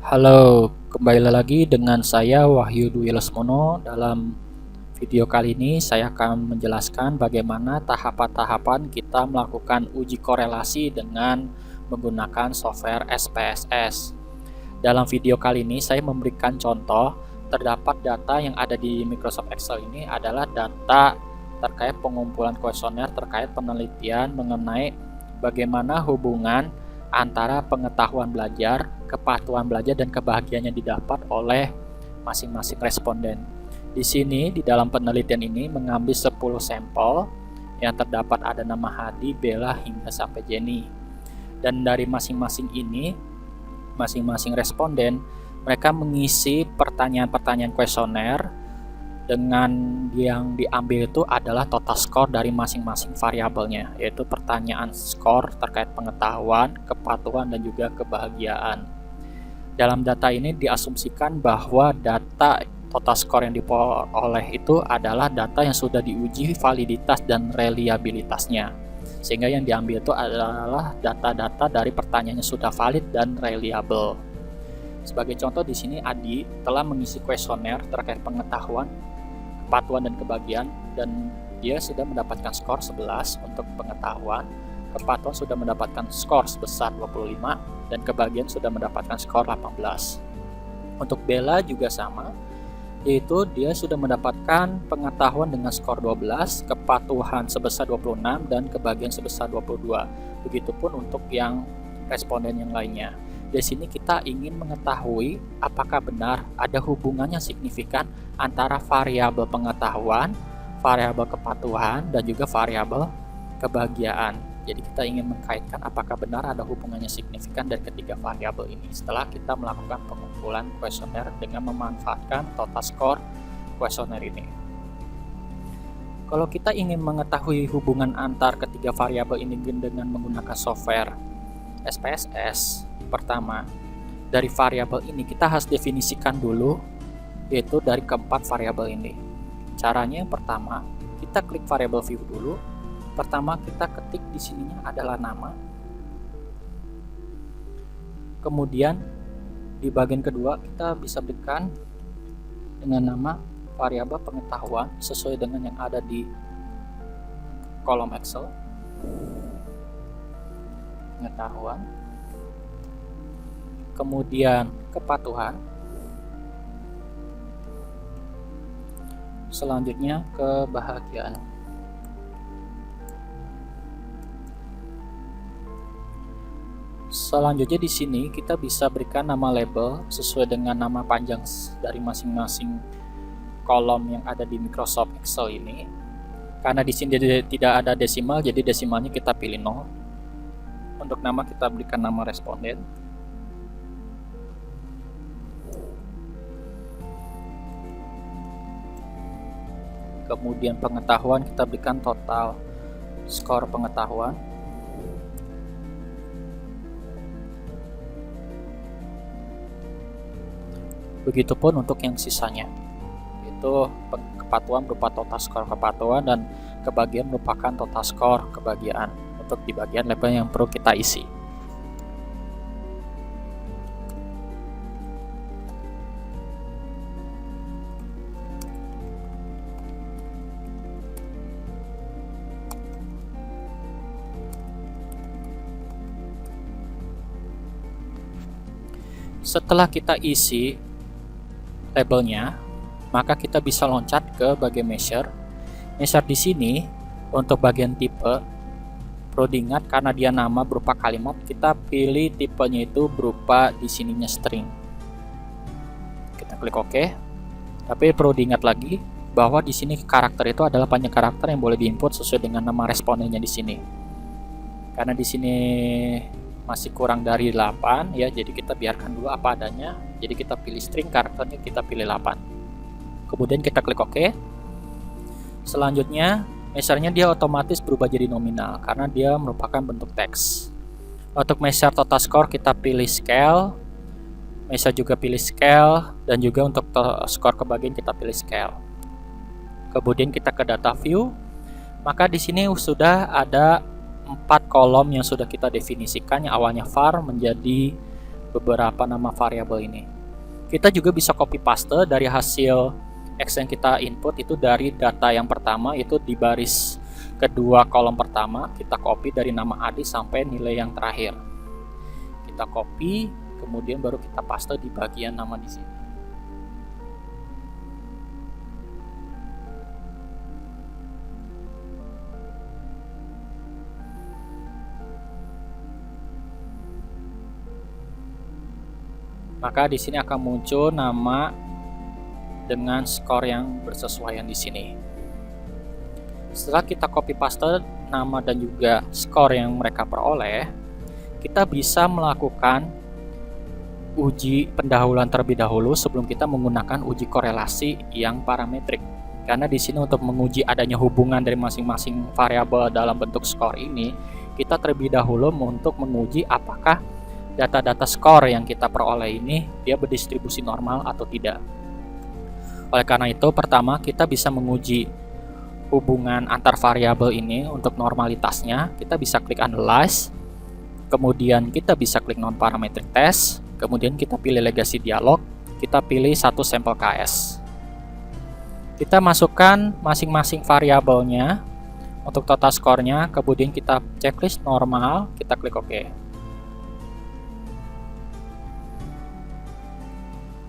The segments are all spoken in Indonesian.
Halo, kembali lagi dengan saya Wahyu Dwi Lesmono. Dalam video kali ini saya akan menjelaskan bagaimana tahapan-tahapan kita melakukan uji korelasi dengan menggunakan software SPSS. Dalam video kali ini saya memberikan contoh, terdapat data yang ada di Microsoft Excel ini adalah data terkait pengumpulan kuesioner terkait penelitian mengenai bagaimana hubungan antara pengetahuan belajar, kepatuhan belajar, dan kebahagiaan yang didapat oleh masing-masing responden. Di sini, di dalam penelitian ini mengambil 10 sampel yang terdapat ada nama Hadi, Bella, hingga sampai Jenny. Dan dari masing-masing ini, masing-masing responden, mereka mengisi pertanyaan-pertanyaan kuesioner dengan yang diambil itu adalah total skor dari masing-masing variabelnya, yaitu pertanyaan skor terkait pengetahuan, kepatuhan, dan juga kebahagiaan. Dalam data ini diasumsikan bahwa data total skor yang diperoleh itu adalah data yang sudah diuji validitas dan reliabilitasnya, sehingga yang diambil itu adalah data-data dari pertanyaan yang sudah valid dan reliable. Sebagai contoh di sini Adi telah mengisi kuesioner terkait pengetahuan, kepatuhan, dan kebahagiaan, dan dia sudah mendapatkan skor 11 untuk pengetahuan, kepatuhan sudah mendapatkan skor sebesar 25, dan kebahagiaan sudah mendapatkan skor 18. Untuk Bella juga sama, yaitu dia sudah mendapatkan pengetahuan dengan skor 12, kepatuhan sebesar 26, dan kebahagiaan sebesar 22. Begitupun untuk yang responden yang lainnya. Di sini kita ingin mengetahui apakah benar ada hubungannya signifikan antara variabel pengetahuan, variabel kepatuhan, dan juga variabel kebahagiaan. Jadi kita ingin mengkaitkan apakah benar ada hubungannya signifikan dari ketiga variabel ini setelah kita melakukan pengumpulan kuesioner dengan memanfaatkan total skor kuesioner ini. Kalau kita ingin mengetahui hubungan antar ketiga variabel ini dengan menggunakan software SPSS, pertama, dari variabel ini kita harus definisikan dulu, yaitu dari keempat variabel ini. Caranya yang pertama, kita klik variabel view dulu. Pertama kita ketik di sininya adalah nama. Kemudian di bagian kedua kita bisa berikan dengan nama variabel pengetahuan sesuai dengan yang ada di kolom Excel. Pengetahuan, kemudian kepatuhan, selanjutnya kebahagiaan. Selanjutnya di sini kita bisa berikan nama label sesuai dengan nama panjang dari masing-masing kolom yang ada di Microsoft Excel ini. Karena di sini tidak ada desimal, jadi desimalnya kita pilih 0. Untuk nama kita berikan nama responden. Kemudian pengetahuan kita berikan total skor pengetahuan. Begitupun untuk yang sisanya, itu kepatuhan berupa total skor kepatuhan dan kebahagiaan merupakan total skor kebahagiaan untuk di bagian label yang perlu kita isi. Setelah kita isi labelnya, maka kita bisa loncat ke bagian measure. Measure di sini untuk bagian tipe, perlu diingat karena dia nama berupa kalimat, kita pilih tipenya itu berupa di sininya string. Kita klik OK. Tapi perlu diingat lagi bahwa di sini karakter itu adalah panjang karakter yang boleh diinput sesuai dengan nama respondennya di sini. Karena di sini masih kurang dari 8 ya, jadi kita biarkan dulu apa adanya. Jadi kita pilih string, karakternya kita pilih 8. Kemudian kita klik OK. Selanjutnya measure-nya dia otomatis berubah jadi nominal karena dia merupakan bentuk teks. Untuk measure total score kita pilih scale, measure juga pilih scale, dan juga untuk skor kebagian kita pilih scale. Kemudian kita ke data view, maka di sini sudah ada 4 kolom yang sudah kita definisikan, yang awalnya var menjadi beberapa nama variabel ini. Kita juga bisa copy paste dari hasil X yang kita input itu dari data yang pertama, itu di baris kedua kolom pertama, kita copy dari nama adik sampai nilai yang terakhir. Kita copy, kemudian baru kita paste di bagian nama di sini. Maka di sini akan muncul nama dengan skor yang bersesuaian di sini. Setelah kita copy paste nama dan juga skor yang mereka peroleh, kita bisa melakukan uji pendahuluan terlebih dahulu sebelum kita menggunakan uji korelasi yang parametrik. Karena di sini untuk menguji adanya hubungan dari masing-masing variabel dalam bentuk skor ini, kita terlebih dahulu untuk menguji apakah data-data skor yang kita peroleh ini dia berdistribusi normal atau tidak. Oleh karena itu, pertama kita bisa menguji hubungan antar variabel ini untuk normalitasnya. Kita bisa klik analyze, kemudian kita bisa klik non parametric test, kemudian kita pilih legacy dialog, kita pilih satu sampel KS. Kita masukkan masing-masing variabelnya untuk total skornya, kemudian kita checklist normal, kita klik OK.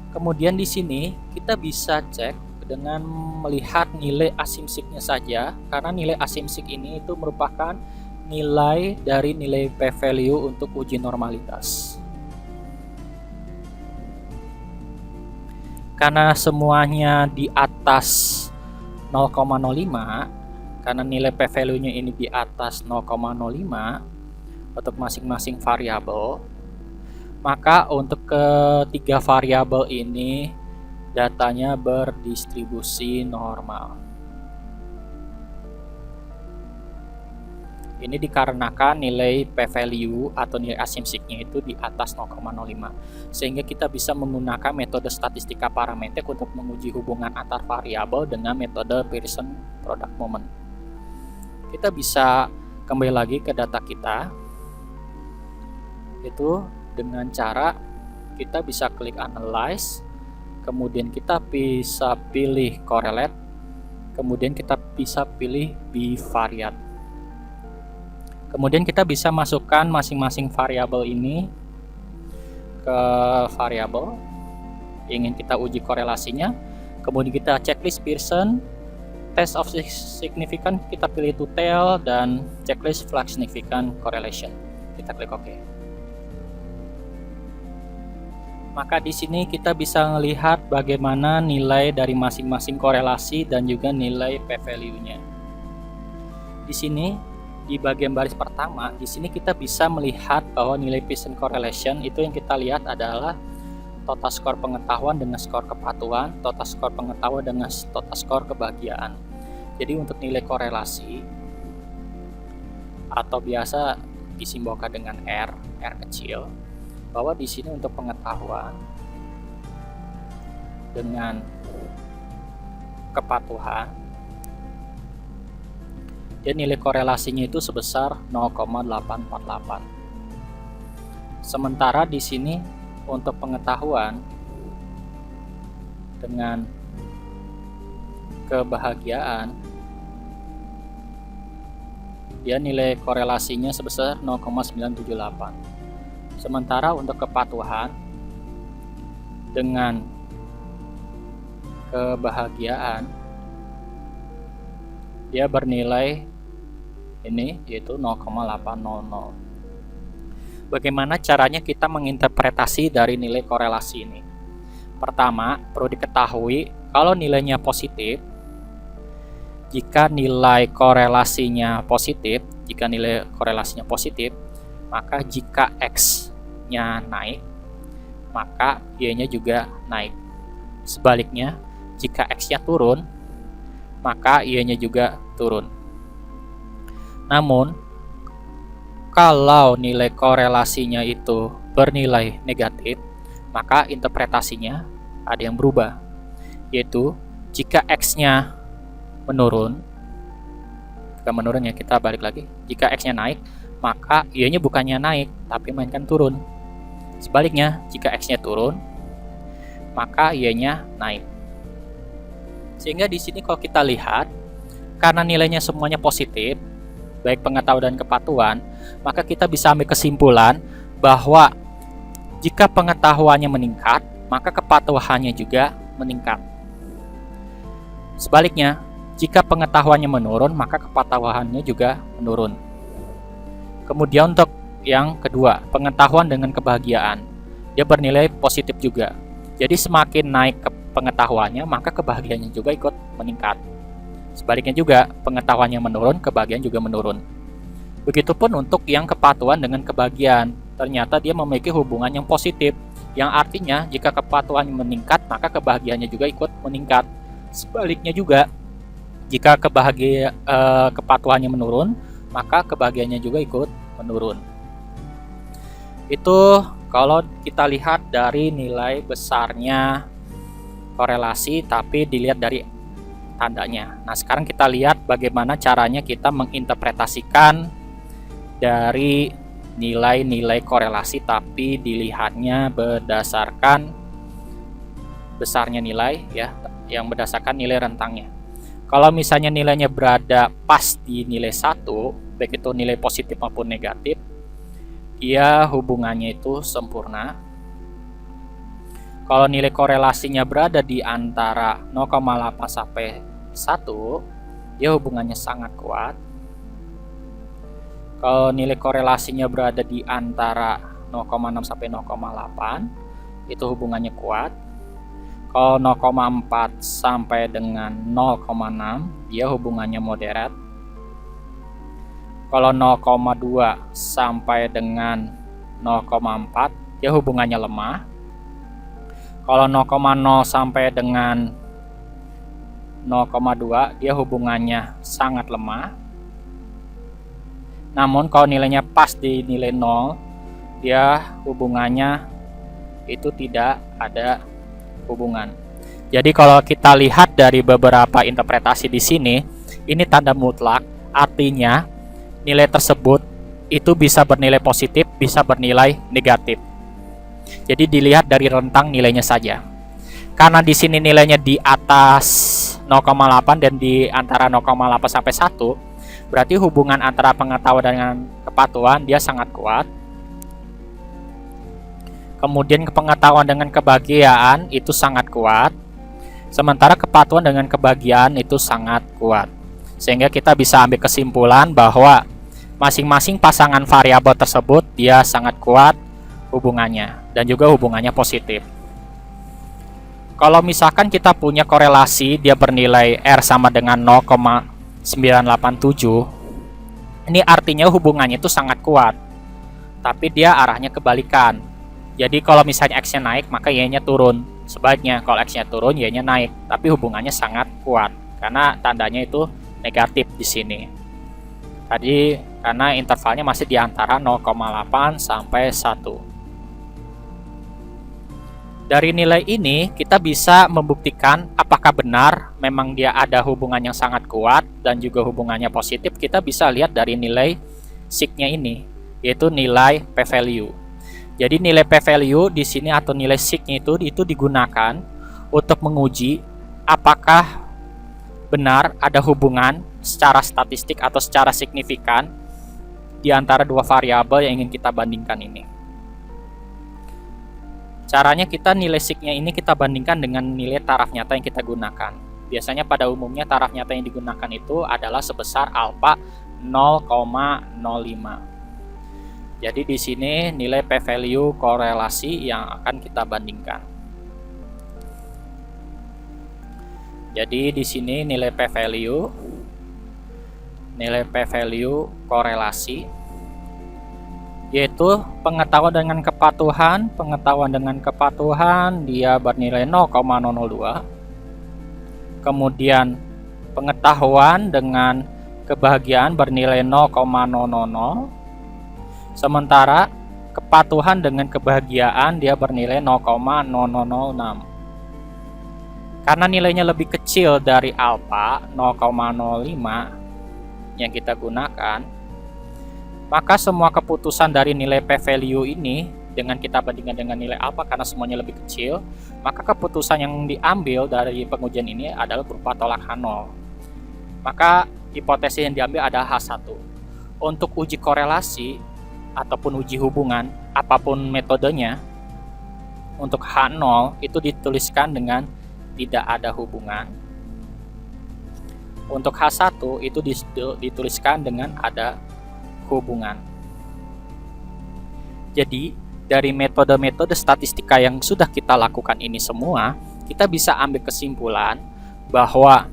Kemudian di sini kita bisa cek dengan melihat nilai asimsiknya saja, karena nilai asimsik ini itu merupakan nilai dari nilai p-value untuk uji normalitas. Karena semuanya di atas 0,05, karena nilai p-value-nya ini di atas 0,05 untuk masing-masing variabel, maka untuk ketiga variabel ini datanya berdistribusi normal. Ini dikarenakan nilai p-value atau nilai asimsiknya itu di atas 0,05, sehingga kita bisa menggunakan metode statistika parametrik untuk menguji hubungan antar variabel dengan metode Pearson product moment. Kita bisa kembali lagi ke data kita, itu dengan cara kita bisa klik analyze, kemudian kita bisa pilih correlate, kemudian kita bisa pilih bivariate. Kemudian kita bisa masukkan masing-masing variabel ini ke variabel ingin kita uji korelasinya, kemudian kita checklist Pearson, test of significance kita pilih to tail, dan checklist flag significant correlation. Kita klik OK. Maka di sini kita bisa melihat bagaimana nilai dari masing-masing korelasi dan juga nilai p-value-nya. Di sini di bagian baris pertama, di sini kita bisa melihat bahwa nilai Pearson correlation itu yang kita lihat adalah total skor pengetahuan dengan skor kepatuhan, total skor pengetahuan dengan total skor kebahagiaan. Jadi untuk nilai korelasi atau biasa disimbolkan dengan R kecil, bahwa di sini untuk pengetahuan dengan kepatuhan dia nilai korelasinya itu sebesar 0,848. Sementara di sini untuk pengetahuan dengan kebahagiaan dia nilai korelasinya sebesar 0,978. Sementara untuk kepatuhan dengan kebahagiaan dia bernilai ini yaitu 0,800. Bagaimana caranya kita menginterpretasi dari nilai korelasi ini? Pertama, perlu diketahui kalau nilainya positif, jika nilai korelasinya positif, maka jika X-nya naik, maka Y-nya juga naik. Sebaliknya, jika X-nya turun, maka Y-nya juga turun. Namun, kalau nilai korelasinya itu bernilai negatif, maka interpretasinya ada yang berubah, yaitu jika X-nya menurun, kita balik lagi, jika X-nya naik, maka Y-nya bukannya naik, tapi melainkan turun. Sebaliknya, jika X-nya turun, maka Y-nya naik. Sehingga di sini kalau kita lihat, karena nilainya semuanya positif, baik pengetahuan dan kepatuhan, maka kita bisa ambil kesimpulan bahwa jika pengetahuannya meningkat, maka kepatuhannya juga meningkat. Sebaliknya, jika pengetahuannya menurun, maka kepatuhannya juga menurun. Kemudian untuk yang kedua, pengetahuan dengan kebahagiaan. Dia bernilai positif juga. Jadi semakin naik ke pengetahuannya, maka kebahagiaannya juga ikut meningkat. Sebaliknya juga, pengetahuannya menurun, kebahagiaan juga menurun. Begitupun untuk yang kepatuhan dengan kebahagiaan. Ternyata dia memiliki hubungan yang positif, yang artinya jika kepatuhannya meningkat, maka kebahagiaannya juga ikut meningkat. Sebaliknya juga, jika kepatuhannya menurun, maka kebahagiaannya juga ikut menurun. Itu kalau kita lihat dari nilai besarnya korelasi, tapi dilihat dari tandanya. Nah, sekarang kita lihat bagaimana caranya kita menginterpretasikan dari nilai-nilai korelasi, tapi dilihatnya berdasarkan besarnya nilai, ya, yang berdasarkan nilai rentangnya. Kalau misalnya nilainya berada pas di nilai 1, baik itu nilai positif maupun negatif, ya hubungannya itu sempurna. Kalau nilai korelasinya berada di antara 0,8 sampai 1, ya hubungannya sangat kuat. Kalau nilai korelasinya berada di antara 0,6 sampai 0,8, itu hubungannya kuat. Kalau 0,4 sampai dengan 0,6, dia hubungannya moderat. Kalau 0,2 sampai dengan 0,4, dia hubungannya lemah. Kalau 0,0 sampai dengan 0,2, dia hubungannya sangat lemah. Namun kalau nilainya pas di nilai 0, dia hubungannya itu tidak ada hubungan. Jadi kalau kita lihat dari beberapa interpretasi di sini, ini tanda mutlak, artinya nilai tersebut itu bisa bernilai positif, bisa bernilai negatif. Jadi dilihat dari rentang nilainya saja. Karena di sini nilainya di atas 0,8 dan di antara 0,8 sampai 1, berarti hubungan antara pengetahuan dengan kepatuhan dia sangat kuat. Kemudian pengetahuan dengan kebahagiaan itu sangat kuat. Sementara kepatuhan dengan kebahagiaan itu sangat kuat. Sehingga kita bisa ambil kesimpulan bahwa masing-masing pasangan variabel tersebut dia sangat kuat hubungannya dan juga hubungannya positif. Kalau misalkan kita punya korelasi dia bernilai R sama dengan 0,987, ini artinya hubungannya itu sangat kuat, tapi dia arahnya kebalikan. Jadi kalau misalnya X-nya naik, maka Y-nya turun. Sebaliknya, kalau X-nya turun, Y-nya naik, tapi hubungannya sangat kuat karena tandanya itu negatif di sini. Tadi karena intervalnya masih di antara 0,8 sampai 1. Dari nilai ini kita bisa membuktikan apakah benar memang dia ada hubungan yang sangat kuat dan juga hubungannya positif. Kita bisa lihat dari nilai sig-nya ini, yaitu nilai p-value. Jadi nilai p-value di sini atau nilai sig-nya itu digunakan untuk menguji apakah benar ada hubungan secara statistik atau secara signifikan di antara dua variabel yang ingin kita bandingkan ini. Caranya kita nilai sig-nya ini kita bandingkan dengan nilai taraf nyata yang kita gunakan. Biasanya pada umumnya taraf nyata yang digunakan itu adalah sebesar alfa 0,05. Jadi di sini nilai p-value korelasi yang akan kita bandingkan. Jadi di sini nilai p-value korelasi, yaitu pengetahuan dengan kepatuhan. Pengetahuan dengan kepatuhan dia bernilai 0,002. Kemudian pengetahuan dengan kebahagiaan bernilai 0,000. Sementara kepatuhan dengan kebahagiaan dia bernilai 0,0006. Karena nilainya lebih kecil dari alfa 0,05 yang kita gunakan, maka semua keputusan dari nilai p-value ini dengan kita bandingkan dengan nilai alfa karena semuanya lebih kecil, maka keputusan yang diambil dari pengujian ini adalah berupa tolak H0. Maka hipotesis yang diambil adalah H1. Untuk uji korelasi ataupun uji hubungan, apapun metodenya, untuk H0 itu dituliskan dengan tidak ada hubungan. Untuk H1 itu dituliskan dengan ada hubungan. Jadi, dari metode-metode statistika yang sudah kita lakukan ini semua, kita bisa ambil kesimpulan bahwa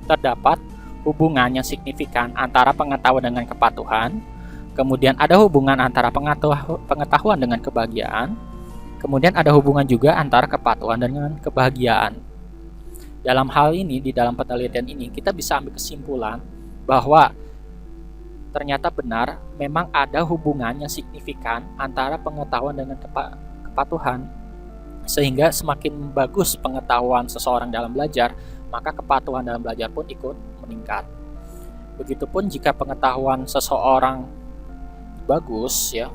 terdapat hubungan yang signifikan antara pengetahuan dengan kepatuhan, kemudian ada hubungan antara pengetahuan dengan kebahagiaan, kemudian ada hubungan juga antara kepatuhan dengan kebahagiaan. Dalam hal ini, di dalam penelitian ini, kita bisa ambil kesimpulan bahwa ternyata benar memang ada hubungan yang signifikan antara pengetahuan dengan kepatuhan, sehingga semakin bagus pengetahuan seseorang dalam belajar, maka kepatuhan dalam belajar pun ikut meningkat. Begitupun jika pengetahuan seseorang bagus ya,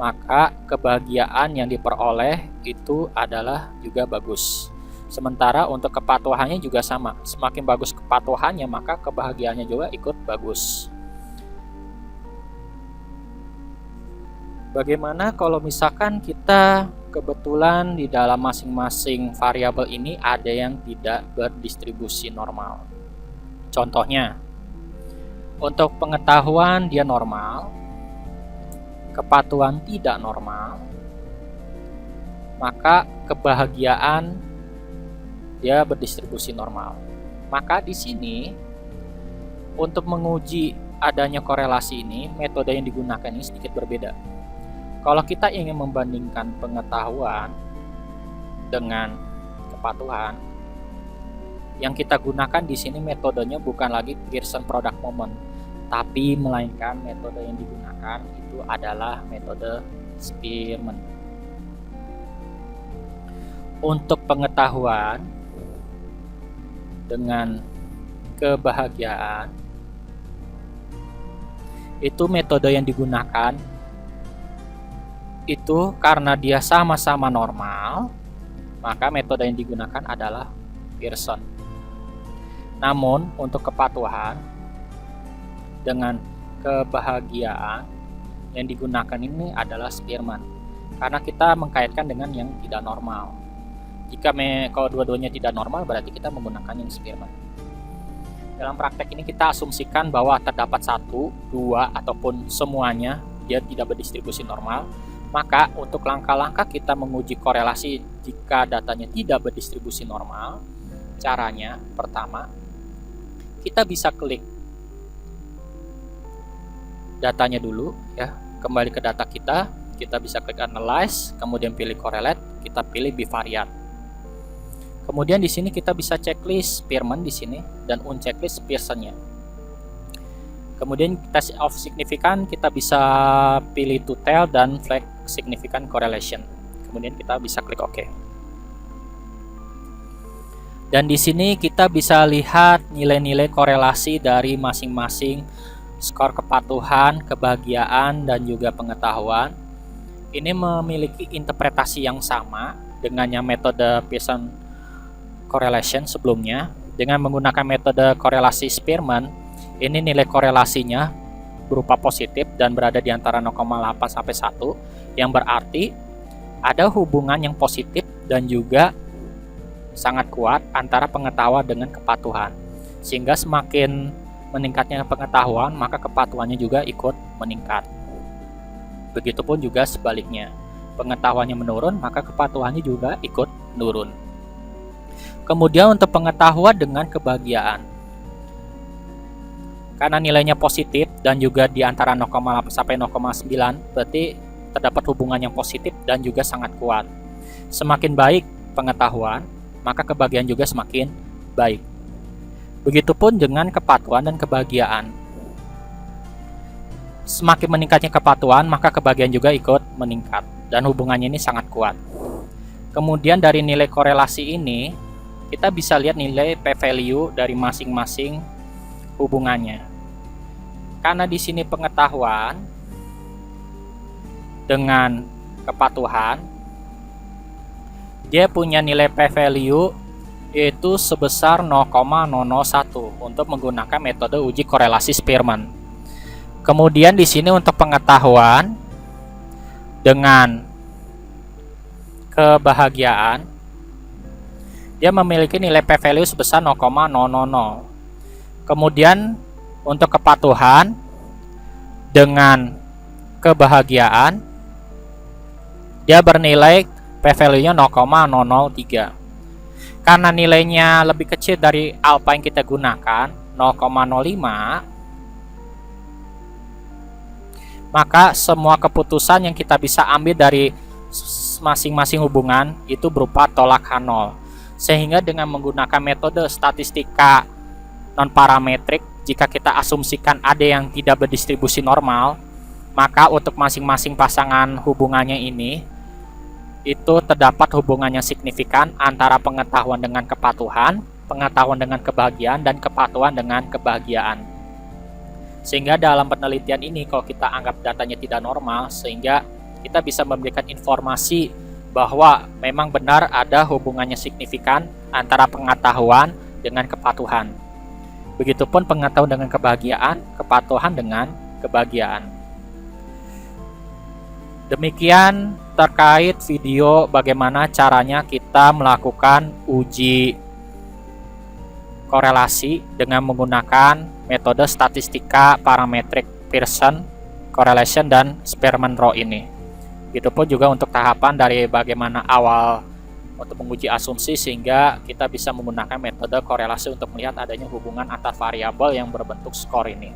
maka kebahagiaan yang diperoleh itu adalah juga bagus. Sementara untuk kepatuhannya juga sama, semakin bagus kepatuhannya maka kebahagiaannya juga ikut bagus. Bagaimana kalau misalkan kita kebetulan di dalam masing-masing variabel ini ada yang tidak berdistribusi normal? Contohnya, untuk pengetahuan dia normal, kepatuhan tidak normal, maka kebahagiaan dia berdistribusi normal. Maka di sini untuk menguji adanya korelasi ini, metode yang digunakan ini sedikit berbeda. Kalau kita ingin membandingkan pengetahuan dengan kepatuhan, yang kita gunakan di sini metodenya bukan lagi Pearson Product Moment, tapi melainkan metode yang digunakan itu adalah metode Spearman. Untuk pengetahuan dengan kebahagiaan, itu metode yang digunakan itu karena dia sama-sama normal, maka metode yang digunakan adalah Pearson. Namun untuk kepatuhan dengan kebahagiaan yang digunakan ini adalah Spearman, karena kita mengkaitkan dengan yang tidak normal. Jika kalau dua-duanya tidak normal, berarti kita menggunakan yang Spearman. Dalam praktek ini kita asumsikan bahwa terdapat satu, dua, ataupun semuanya dia tidak berdistribusi normal. Maka untuk langkah-langkah kita menguji korelasi jika datanya tidak berdistribusi normal, caranya pertama, kita bisa klik datanya dulu ya, kembali ke data kita bisa klik analyze, kemudian pilih correlate, kita pilih bivariate. Kemudian di sini kita bisa checklist Spearman di sini dan unchecklist Pearsonnya. Kemudian test of significant kita bisa pilih to tell dan flag significant correlation. Kemudian kita bisa klik OK. Dan di sini kita bisa lihat nilai-nilai korelasi dari masing-masing skor kepatuhan, kebahagiaan, dan juga pengetahuan. Ini memiliki interpretasi yang sama dengan yang metode Pearson correlation sebelumnya. Dengan menggunakan metode korelasi Spearman, ini nilai korelasinya berupa positif dan berada di antara 0,8 sampai 1, yang berarti ada hubungan yang positif dan juga sangat kuat antara pengetahuan dengan kepatuhan. Sehingga semakin meningkatnya pengetahuan, maka kepatuhannya juga ikut meningkat. Begitupun juga sebaliknya, pengetahuannya menurun, maka kepatuhannya juga ikut menurun. Kemudian untuk pengetahuan dengan kebahagiaan, karena nilainya positif dan juga di antara 0,8 sampai 0,9, berarti terdapat hubungan yang positif dan juga sangat kuat. Semakin baik pengetahuan, maka kebahagiaan juga semakin baik. Begitupun dengan kepatuhan dan kebahagiaan. Semakin meningkatnya kepatuhan, maka kebahagiaan juga ikut meningkat dan hubungannya ini sangat kuat. Kemudian dari nilai korelasi ini, kita bisa lihat nilai p-value dari masing-masing hubungannya. Karena di sini pengetahuan dengan kepatuhan, dia punya nilai p-value yaitu sebesar 0,001 untuk menggunakan metode uji korelasi Spearman. Kemudian di sini untuk pengetahuan dengan kebahagiaan, dia memiliki nilai p-value sebesar 0,000. Kemudian untuk kepatuhan dengan kebahagiaan, dia bernilai p-value-nya 0,003. Karena nilainya lebih kecil dari alfa yang kita gunakan, 0,05, maka semua keputusan yang kita bisa ambil dari masing-masing hubungan itu berupa tolak H0. Sehingga dengan menggunakan metode statistika non-parametrik, jika kita asumsikan ada yang tidak berdistribusi normal, maka untuk masing-masing pasangan hubungannya ini, itu terdapat hubungan yang signifikan antara pengetahuan dengan kepatuhan, pengetahuan dengan kebahagiaan, dan kepatuhan dengan kebahagiaan. Sehingga dalam penelitian ini, kalau kita anggap datanya tidak normal, sehingga kita bisa memberikan informasi bahwa memang benar ada hubungannya signifikan antara pengetahuan dengan kepatuhan. Begitupun pengetahuan dengan kebahagiaan, kepatuhan dengan kebahagiaan. Demikian terkait video bagaimana caranya kita melakukan uji korelasi dengan menggunakan metode statistika parametrik Pearson, correlation, dan Spearman-Rho ini. Begitupun juga untuk tahapan dari bagaimana awal untuk menguji asumsi sehingga kita bisa menggunakan metode korelasi untuk melihat adanya hubungan antar variabel yang berbentuk skor ini.